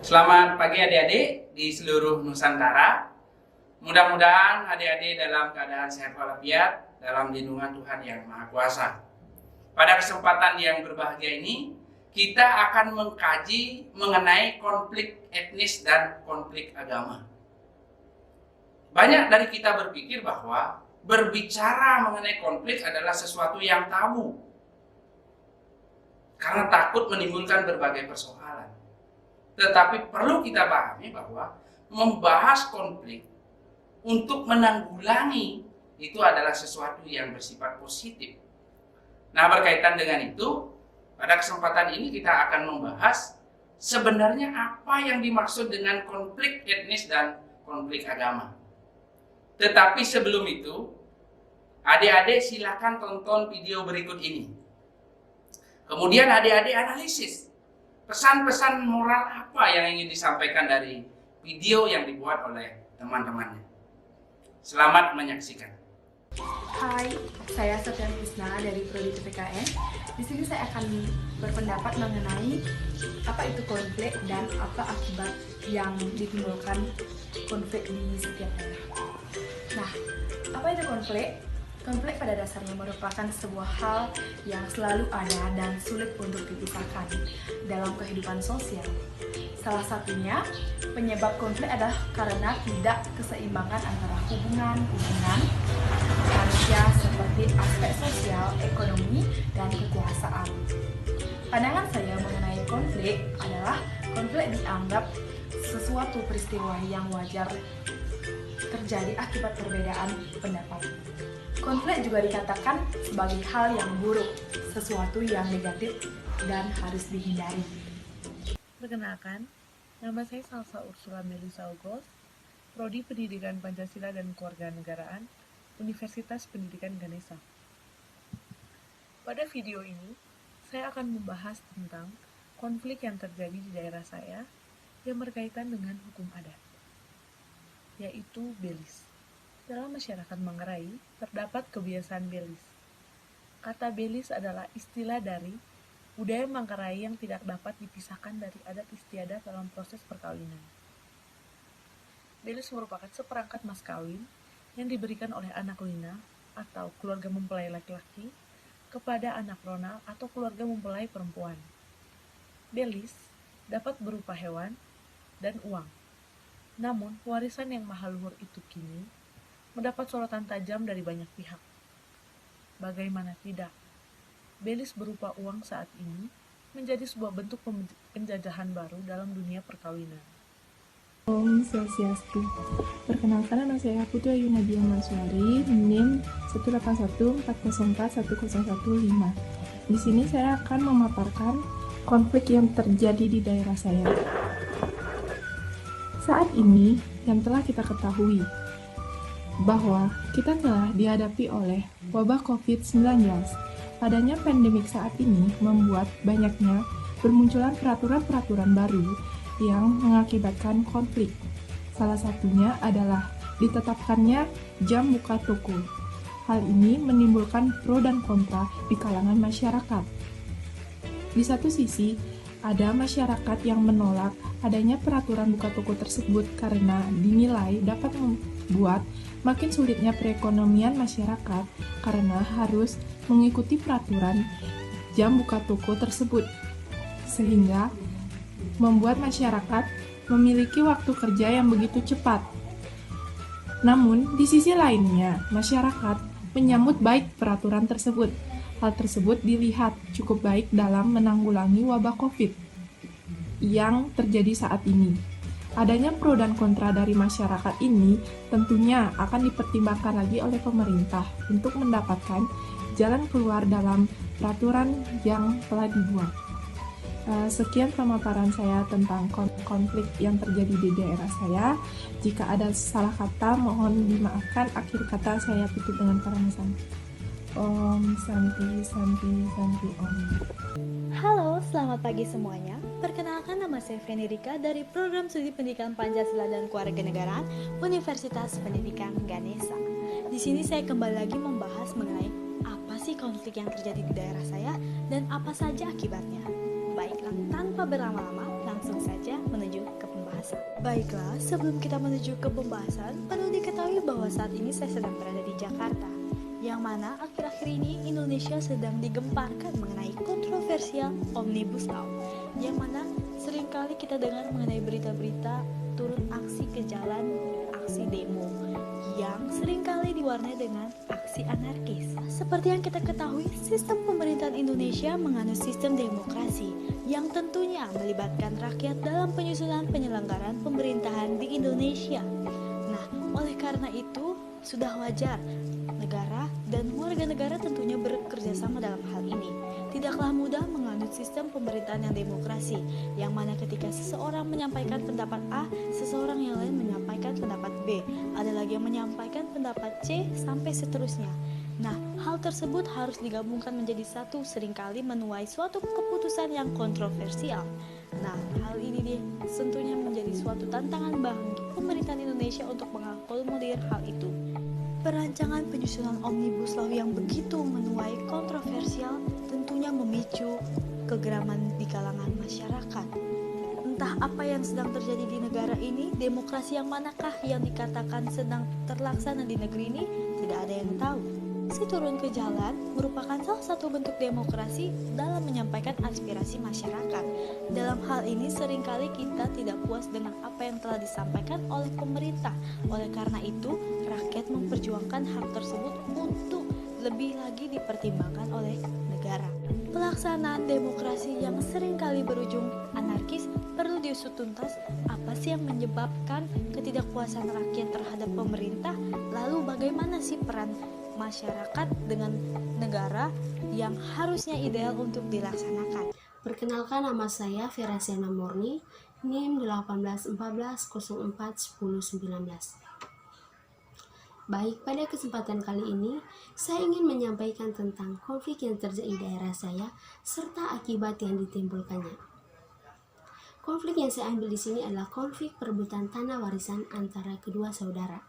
Selamat pagi adik-adik di seluruh Nusantara. Mudah-mudahan adik-adik dalam keadaan sehat walafiat dalam lindungan Tuhan Yang Maha Kuasa. Pada kesempatan yang berbahagia ini, kita akan mengkaji mengenai konflik etnis dan konflik agama. Banyak dari kita berpikir bahwa berbicara mengenai konflik adalah sesuatu yang tabu, karena takut menimbulkan berbagai persoalan. Tetapi perlu kita pahami bahwa membahas konflik untuk menanggulangi itu adalah sesuatu yang bersifat positif. Nah, berkaitan dengan itu, pada kesempatan ini kita akan membahas sebenarnya apa yang dimaksud dengan konflik etnis dan konflik agama. Tetapi sebelum itu, adik-adik silakan tonton video berikut ini. Kemudian adik-adik analisis pesan-pesan moral apa yang ingin disampaikan dari video yang dibuat oleh teman-temannya. Selamat menyaksikan. Hai, saya Sofian Krisna dari Prodi PPKN. Di sini saya akan berpendapat mengenai apa itu konflik dan apa akibat yang ditimbulkan konflik di setiap daerah. Nah, apa itu konflik? Konflik pada dasarnya merupakan sebuah hal yang selalu ada dan sulit untuk dipisahkan dalam kehidupan sosial. Salah satunya, penyebab konflik adalah karena tidak keseimbangan antara hubungan manusia seperti aspek sosial, ekonomi, dan kekuasaan. Pandangan saya mengenai konflik adalah konflik dianggap sesuatu peristiwa yang wajar terjadi akibat perbedaan pendapat. Konflik juga dikatakan sebagai hal yang buruk, sesuatu yang negatif dan harus dihindari. Perkenalkan, nama saya Salsa Ursula Melisa Ogos, Prodi Pendidikan Pancasila dan Kewarganegaraan, Universitas Pendidikan Ganesha. Pada video ini, saya akan membahas tentang konflik yang terjadi di daerah saya yang berkaitan dengan hukum adat, yaitu Belis. Dalam masyarakat Manggarai, terdapat kebiasaan Belis. Kata Belis adalah istilah dari budaya Manggarai yang tidak dapat dipisahkan dari adat istiadat dalam proses perkawinan. Belis merupakan seperangkat mas kawin yang diberikan oleh anak lina atau keluarga mempelai laki-laki kepada anak rona atau keluarga mempelai perempuan. Belis dapat berupa hewan dan uang. Namun, warisan yang mahal luhur itu kini mendapat sorotan tajam dari banyak pihak. Bagaimana tidak? Belis berupa uang saat ini menjadi sebuah bentuk penjajahan baru dalam dunia perkawinan. Om Swastiastu. Perkenalkan, nama saya Putri Ayu Nadia Manswari, NIM 18140410115. Di sini saya akan memaparkan konflik yang terjadi di daerah saya. Saat ini yang telah kita ketahui bahwa kita telah dihadapi oleh wabah COVID-19. Adanya pandemik saat ini membuat banyaknya bermunculan peraturan-peraturan baru yang mengakibatkan konflik. Salah satunya adalah ditetapkannya jam buka toko. Hal ini menimbulkan pro dan kontra di kalangan masyarakat. Di satu sisi, ada masyarakat yang menolak adanya peraturan buka toko tersebut karena dinilai dapat membuat makin sulitnya perekonomian masyarakat karena harus mengikuti peraturan jam buka toko tersebut, sehingga membuat masyarakat memiliki waktu kerja yang begitu cepat. Namun, di sisi lainnya, masyarakat menyambut baik peraturan tersebut. Hal tersebut dilihat cukup baik dalam menanggulangi wabah COVID yang terjadi saat ini. Adanya pro dan kontra dari masyarakat ini tentunya akan dipertimbangkan lagi oleh pemerintah untuk mendapatkan jalan keluar dalam peraturan yang telah dibuat. Sekian pemaparan saya tentang konflik yang terjadi di daerah saya. Jika ada salah kata, mohon dimaafkan. Akhir kata saya tutup dengan paramasan. Om Santi Santi Santi Om. Halo, selamat pagi semuanya. Perkenalkan, nama saya Feni Rika dari Program Studi Pendidikan Pancasila dan Kewarganegaraan Universitas Pendidikan Ganesha. Di sini saya kembali lagi membahas mengenai apa sih konflik yang terjadi di daerah saya dan apa saja akibatnya. Baiklah, tanpa berlama-lama, langsung langsung saja menuju ke pembahasan. Baiklah, sebelum kita menuju ke pembahasan, perlu diketahui bahwa saat ini saya sedang berada di Jakarta, yang mana akhir-akhir ini Indonesia sedang digemparkan mengenai kontroversial Omnibus Law, yang mana seringkali kita dengar mengenai berita-berita turun aksi ke jalan, aksi demo, yang seringkali diwarnai dengan aksi anarkis. Seperti yang kita ketahui, sistem pemerintahan Indonesia menganut sistem demokrasi, yang tentunya melibatkan rakyat dalam penyusunan penyelenggaraan pemerintahan di Indonesia. Nah, oleh karena itu, sudah wajar negara dan warga negara tentunya bekerja sama dalam hal ini. Tidaklah mudah menganut sistem pemerintahan yang demokrasi, yang mana ketika seseorang menyampaikan pendapat A, seseorang yang lain menyampaikan pendapat B, ada lagi yang menyampaikan pendapat C, sampai seterusnya. Nah, hal tersebut harus digabungkan menjadi satu, seringkali menuai suatu keputusan yang kontroversial. Nah, hal ini nih tentunya menjadi suatu tantangan bagi pemerintahan Indonesia untuk mengakomodir hal itu. Perancangan penyusunan Omnibus Law yang begitu menuai kontroversial tentunya memicu kegeraman di kalangan masyarakat. Entah apa yang sedang terjadi di negara ini, demokrasi yang manakah yang dikatakan sedang terlaksana di negeri ini, tidak ada yang tahu. Aksi turun ke jalan merupakan salah satu bentuk demokrasi dalam menyampaikan aspirasi masyarakat. Dalam hal ini seringkali kita tidak puas dengan apa yang telah disampaikan oleh pemerintah. Oleh karena itu, rakyat memperjuangkan hak tersebut untuk lebih lagi dipertimbangkan oleh negara. Pelaksanaan demokrasi yang seringkali berujung anarkis perlu diusut tuntas. Apa sih yang menyebabkan ketidakpuasan rakyat terhadap pemerintah? Lalu bagaimana sih peran masyarakat dengan negara yang harusnya ideal untuk dilaksanakan? Perkenalkan, nama saya Vera Siana Murni, NIM 1814041019. Baik, pada kesempatan kali ini saya ingin menyampaikan tentang konflik yang terjadi di daerah saya serta akibat yang ditimbulkannya. Konflik yang saya ambil di sini adalah konflik perebutan tanah warisan antara kedua saudara.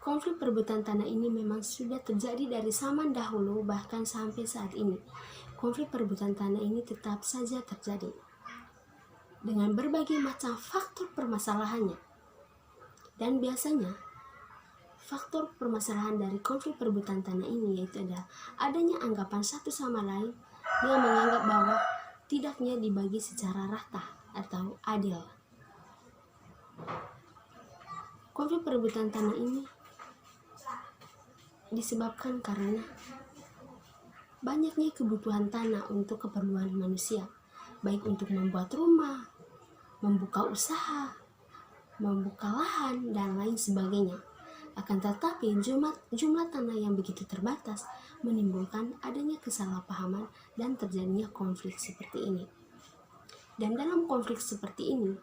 Konflik perebutan tanah ini memang sudah terjadi dari zaman dahulu, bahkan sampai saat ini. Konflik perebutan tanah ini tetap saja terjadi dengan berbagai macam faktor permasalahannya. Dan biasanya faktor permasalahan dari konflik perebutan tanah ini yaitu adalah adanya anggapan satu sama lain yang menganggap bahwa tidaknya dibagi secara rata atau adil. Konflik perebutan tanah ini disebabkan karena banyaknya kebutuhan tanah untuk keperluan manusia, baik untuk membuat rumah, membuka usaha, membuka lahan, dan lain sebagainya. Akan tetapi jumlah tanah yang begitu terbatas menimbulkan adanya kesalahpahaman dan terjadinya konflik seperti ini. Dan dalam konflik seperti ini,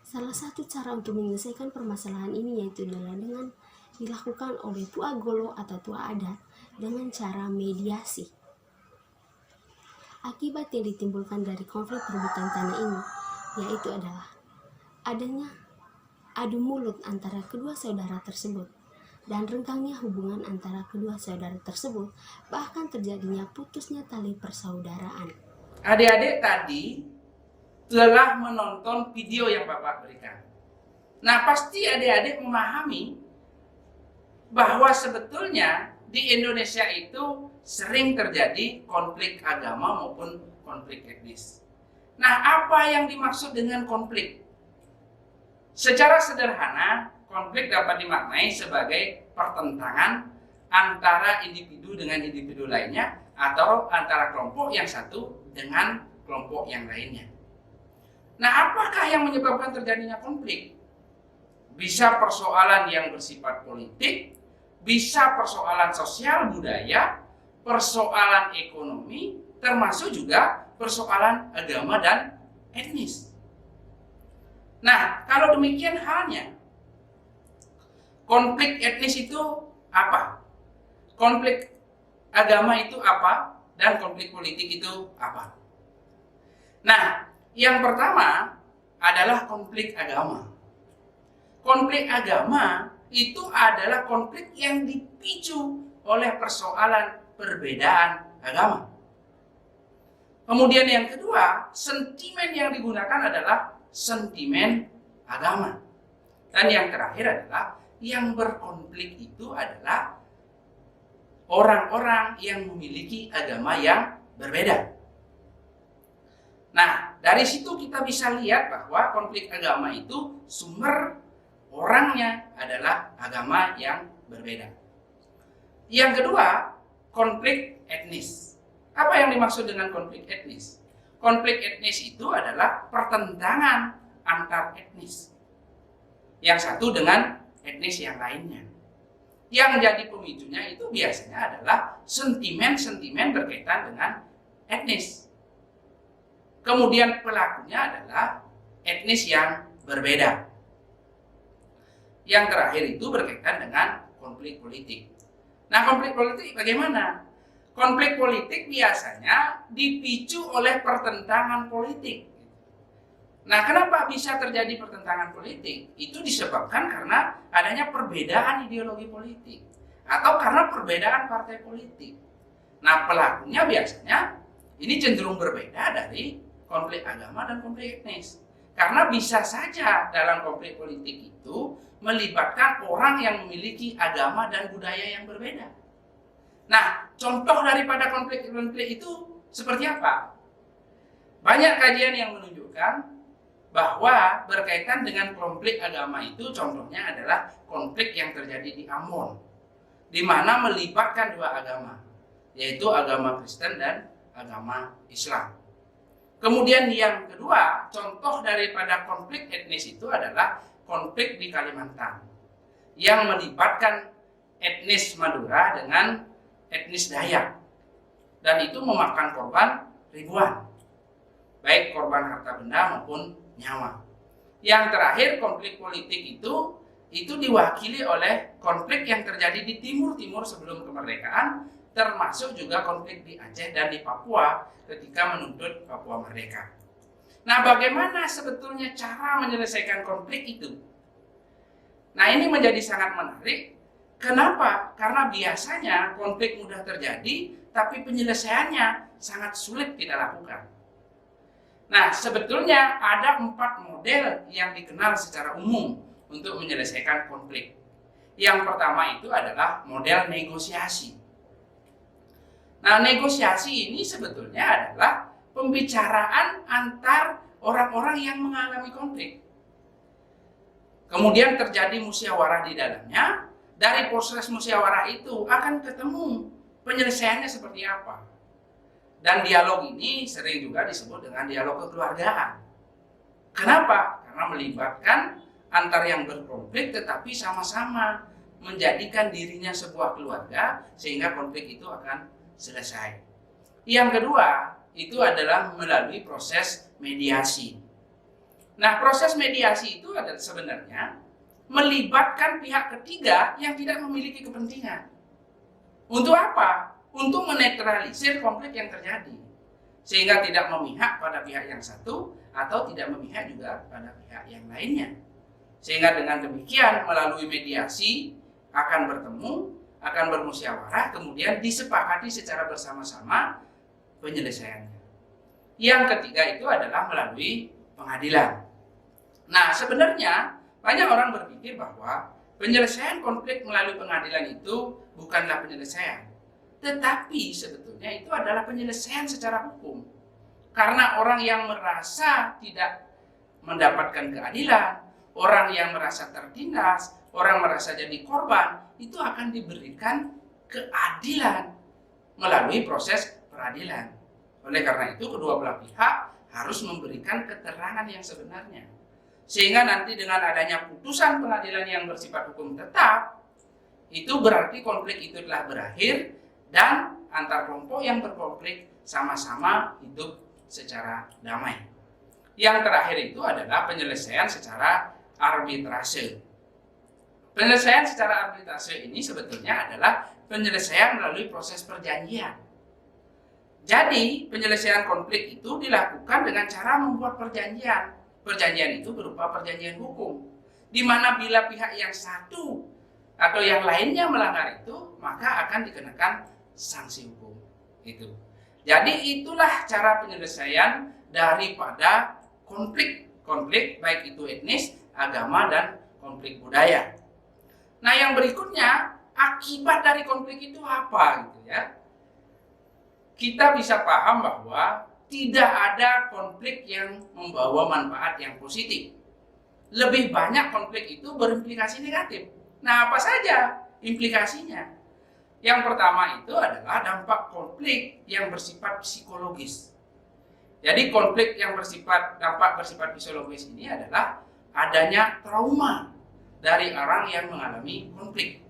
salah satu cara untuk menyelesaikan permasalahan ini yaitu adalah dengan dilakukan oleh tua golo atau tua adat dengan cara mediasi. Akibat yang ditimbulkan dari konflik perebutan tanah ini yaitu adalah adanya adu mulut antara kedua saudara tersebut dan renggangnya hubungan antara kedua saudara tersebut, bahkan terjadinya putusnya tali persaudaraan. Adik-adik tadi telah menonton video yang Bapak berikan. Nah, pasti adik-adik memahami bahwa sebetulnya di Indonesia itu sering terjadi konflik agama maupun konflik etnis. Nah, apa yang dimaksud dengan konflik? Secara sederhana, konflik dapat dimaknai sebagai pertentangan antara individu dengan individu lainnya atau antara kelompok yang satu dengan kelompok yang lainnya. Nah, apakah yang menyebabkan terjadinya konflik? Bisa persoalan yang bersifat politik, bisa persoalan sosial budaya, persoalan ekonomi, termasuk juga persoalan agama dan etnis. Nah, kalau demikian halnya, konflik etnis itu apa? Konflik agama itu apa? Dan konflik politik itu apa? Nah, yang pertama adalah konflik agama. Konflik agama itu adalah konflik yang dipicu oleh persoalan perbedaan agama. Kemudian yang kedua, sentimen yang digunakan adalah sentimen agama. Dan yang terakhir adalah yang berkonflik itu adalah orang-orang yang memiliki agama yang berbeda. Nah, dari situ kita bisa lihat bahwa konflik agama itu sumber orangnya adalah agama yang berbeda. Yang kedua, konflik etnis. Apa yang dimaksud dengan konflik etnis? Konflik etnis itu adalah pertentangan antar etnis. Yang satu dengan etnis yang lainnya. Yang menjadi pemicunya itu biasanya adalah sentimen-sentimen berkaitan dengan etnis. Kemudian pelakunya adalah etnis yang berbeda. Yang terakhir itu berkaitan dengan konflik politik. Nah, konflik politik bagaimana? Konflik politik biasanya dipicu oleh pertentangan politik. Nah, kenapa bisa terjadi pertentangan politik? Itu disebabkan karena adanya perbedaan ideologi politik atau karena perbedaan partai politik. Nah, pelakunya biasanya ini cenderung berbeda dari konflik agama dan konflik etnis. Karena bisa saja dalam konflik politik itu melibatkan orang yang memiliki agama dan budaya yang berbeda. Nah, contoh daripada konflik-konflik itu seperti apa? Banyak kajian yang menunjukkan bahwa berkaitan dengan konflik agama itu contohnya adalah konflik yang terjadi di Ambon, di mana melibatkan dua agama, yaitu agama Kristen dan agama Islam. Kemudian yang kedua, contoh daripada konflik etnis itu adalah konflik di Kalimantan yang melibatkan etnis Madura dengan etnis Dayak, dan itu memakan korban ribuan, baik korban harta benda maupun nyawa. Yang terakhir, konflik politik itu diwakili oleh konflik yang terjadi di timur sebelum kemerdekaan, termasuk juga konflik di Aceh dan di Papua ketika menuntut Papua merdeka. Nah, bagaimana sebetulnya cara menyelesaikan konflik itu? Nah, ini menjadi sangat menarik. Kenapa? Karena biasanya konflik mudah terjadi, tapi penyelesaiannya sangat sulit kita lakukan. Nah, sebetulnya ada 4 model yang dikenal secara umum untuk menyelesaikan konflik. Yang pertama itu adalah model negosiasi. Nah, negosiasi ini sebetulnya adalah pembicaraan antar orang-orang yang mengalami konflik. Kemudian terjadi musyawarah di dalamnya. Dari proses musyawarah itu akan ketemu penyelesaiannya seperti apa. Dan dialog ini sering juga disebut dengan dialog kekeluargaan. Kenapa? Karena melibatkan antar yang berkonflik tetapi sama-sama menjadikan dirinya sebuah keluarga sehingga konflik itu akan selesai. Yang kedua, itu adalah melalui proses mediasi. Nah, proses mediasi itu adalah sebenarnya melibatkan pihak ketiga yang tidak memiliki kepentingan. Untuk apa? Untuk menetralisir konflik yang terjadi. Sehingga tidak memihak pada pihak yang satu atau tidak memihak juga pada pihak yang lainnya. Sehingga dengan demikian melalui mediasi akan bertemu, akan bermusyawarah, kemudian disepakati secara bersama-sama penyelesaiannya. Yang ketiga itu adalah melalui pengadilan. Nah, sebenarnya banyak orang berpikir bahwa penyelesaian konflik melalui pengadilan itu bukanlah penyelesaian. Tetapi sebetulnya itu adalah penyelesaian secara hukum. Karena orang yang merasa tidak mendapatkan keadilan, orang yang merasa tertindas, orang merasa jadi korban, itu akan diberikan keadilan melalui proses peradilan. Oleh karena itu kedua belah pihak harus memberikan keterangan yang sebenarnya. Sehingga nanti dengan adanya putusan pengadilan yang bersifat hukum tetap, itu berarti konflik itu telah berakhir dan antar kelompok yang berkonflik sama-sama hidup secara damai. Yang terakhir itu adalah penyelesaian secara arbitrase. Penyelesaian secara arbitrase ini sebetulnya adalah penyelesaian melalui proses perjanjian. Jadi penyelesaian konflik itu dilakukan dengan cara membuat perjanjian. Perjanjian itu berupa perjanjian hukum, di mana bila pihak yang satu atau yang lainnya melanggar itu, maka akan dikenakan sanksi hukum. Itu. Jadi itulah cara penyelesaian daripada konflik baik itu etnis, agama, dan konflik budaya. Nah, yang berikutnya, akibat dari konflik itu apa gitu ya? Kita bisa paham bahwa tidak ada konflik yang membawa manfaat yang positif. Lebih banyak konflik itu berimplikasi negatif. Nah, apa saja implikasinya? Yang pertama itu adalah dampak konflik yang bersifat psikologis. Jadi dampak bersifat psikologis ini adalah adanya trauma dari orang yang mengalami konflik.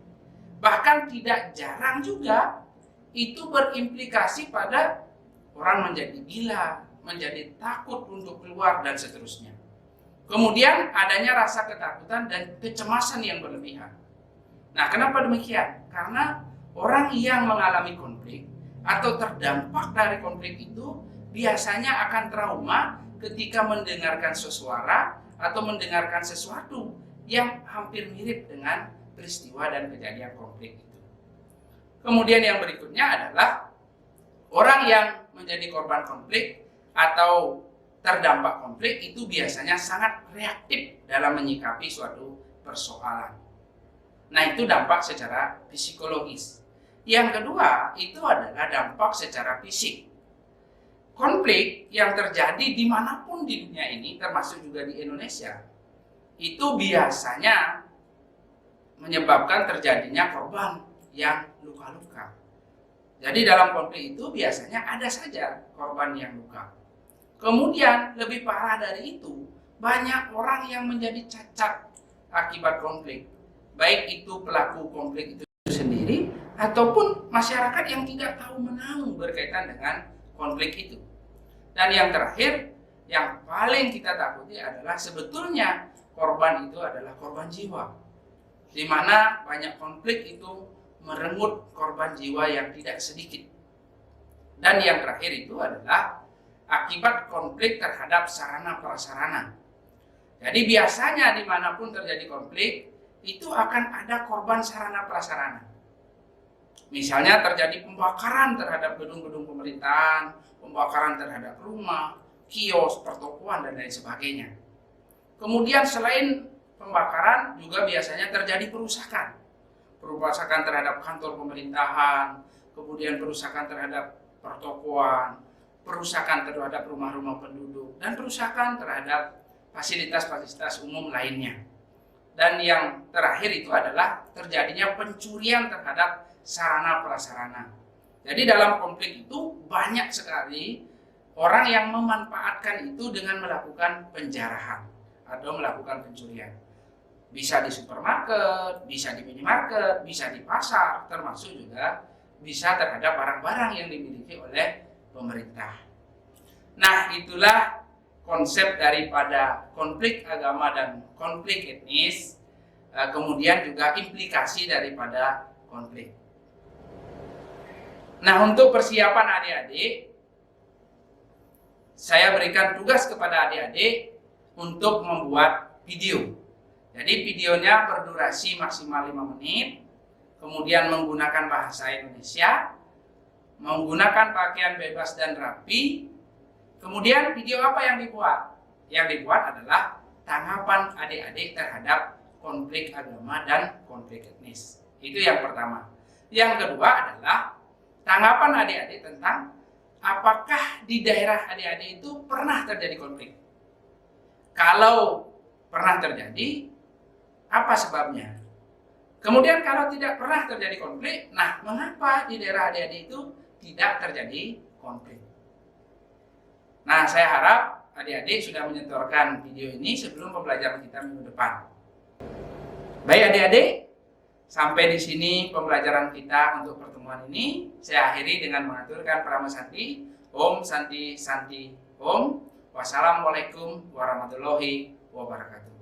Bahkan tidak jarang juga itu berimplikasi pada orang menjadi gila, menjadi takut untuk keluar, dan seterusnya. Kemudian adanya rasa ketakutan dan kecemasan yang berlebihan. Nah, kenapa demikian? Karena orang yang mengalami konflik atau terdampak dari konflik itu biasanya akan trauma ketika mendengarkan sesuara atau mendengarkan sesuatu yang hampir mirip dengan peristiwa dan kejadian konflik itu. Kemudian yang berikutnya adalah orang yang menjadi korban konflik atau terdampak konflik itu biasanya sangat reaktif dalam menyikapi suatu persoalan. Nah, itu dampak secara psikologis. Yang kedua, itu adalah dampak secara fisik. Konflik yang terjadi dimanapun di dunia ini, termasuk juga di Indonesia, itu biasanya menyebabkan terjadinya korban yang luka-luka. Jadi dalam konflik itu biasanya ada saja korban yang luka. Kemudian lebih parah dari itu, banyak orang yang menjadi cacat akibat konflik. Baik itu pelaku konflik itu sendiri ataupun masyarakat yang tidak tahu menahu berkaitan dengan konflik itu. Dan yang terakhir, yang paling kita takuti adalah sebetulnya korban itu adalah korban jiwa, di mana banyak konflik itu merenggut korban jiwa yang tidak sedikit. Dan yang terakhir itu adalah akibat konflik terhadap sarana prasarana. Jadi biasanya dimanapun terjadi konflik, itu akan ada korban sarana prasarana. Misalnya terjadi pembakaran terhadap gedung-gedung pemerintahan, pembakaran terhadap rumah, kios, pertokoan, dan lain sebagainya. Kemudian selain pembakaran juga biasanya terjadi perusakan. Perusakan terhadap kantor pemerintahan, kemudian perusakan terhadap pertokoan, perusakan terhadap rumah-rumah penduduk, dan perusakan terhadap fasilitas-fasilitas umum lainnya. Dan yang terakhir itu adalah terjadinya pencurian terhadap sarana prasarana. Jadi dalam konflik itu banyak sekali orang yang memanfaatkan itu dengan melakukan penjarahan atau melakukan pencurian. Bisa di supermarket, bisa di minimarket, bisa di pasar, termasuk juga bisa terhadap barang-barang yang dimiliki oleh pemerintah. Nah, itulah konsep daripada konflik agama dan konflik etnis, kemudian juga implikasi daripada konflik. Nah, untuk persiapan adik-adik, saya berikan tugas kepada adik-adik untuk membuat video. Jadi videonya berdurasi maksimal 5 menit, kemudian menggunakan bahasa Indonesia, menggunakan pakaian bebas dan rapi. Kemudian video apa yang dibuat? Yang dibuat adalah tanggapan adik-adik terhadap konflik agama dan konflik etnis. Itu yang pertama. Yang kedua adalah tanggapan adik-adik tentang apakah di daerah adik-adik itu pernah terjadi konflik. Kalau pernah terjadi, apa sebabnya? Kemudian kalau tidak pernah terjadi konflik, nah mengapa di daerah adik-adik itu tidak terjadi konflik? Nah, saya harap adik-adik sudah menyetorkan video ini sebelum pembelajaran kita minggu depan. Baik adik-adik, sampai di sini pembelajaran kita untuk pertemuan ini. Saya akhiri dengan mengaturkan Prama Santi. Om Santi Santi Om. Wassalamualaikum warahmatullahi wabarakatuh.